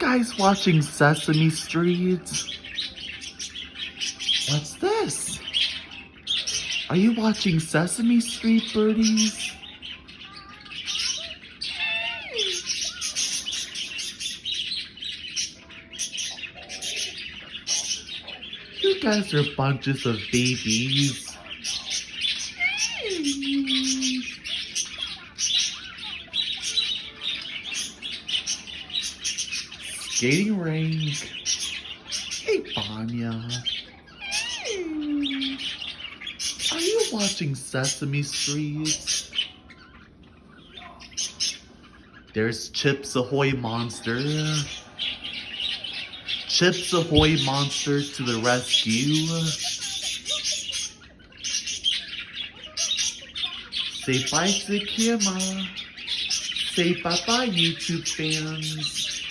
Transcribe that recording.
guys watching Sesame Street? What's this? Are you watching Sesame Street, birdies? You guys are bunches of babies. Skating rink. Hey, Vanya. Are you watching Sesame Street? There's Chips Ahoy Monster. Chips Ahoy Monster to the rescue. Say bye to the camera. Say bye-bye, YouTube fans.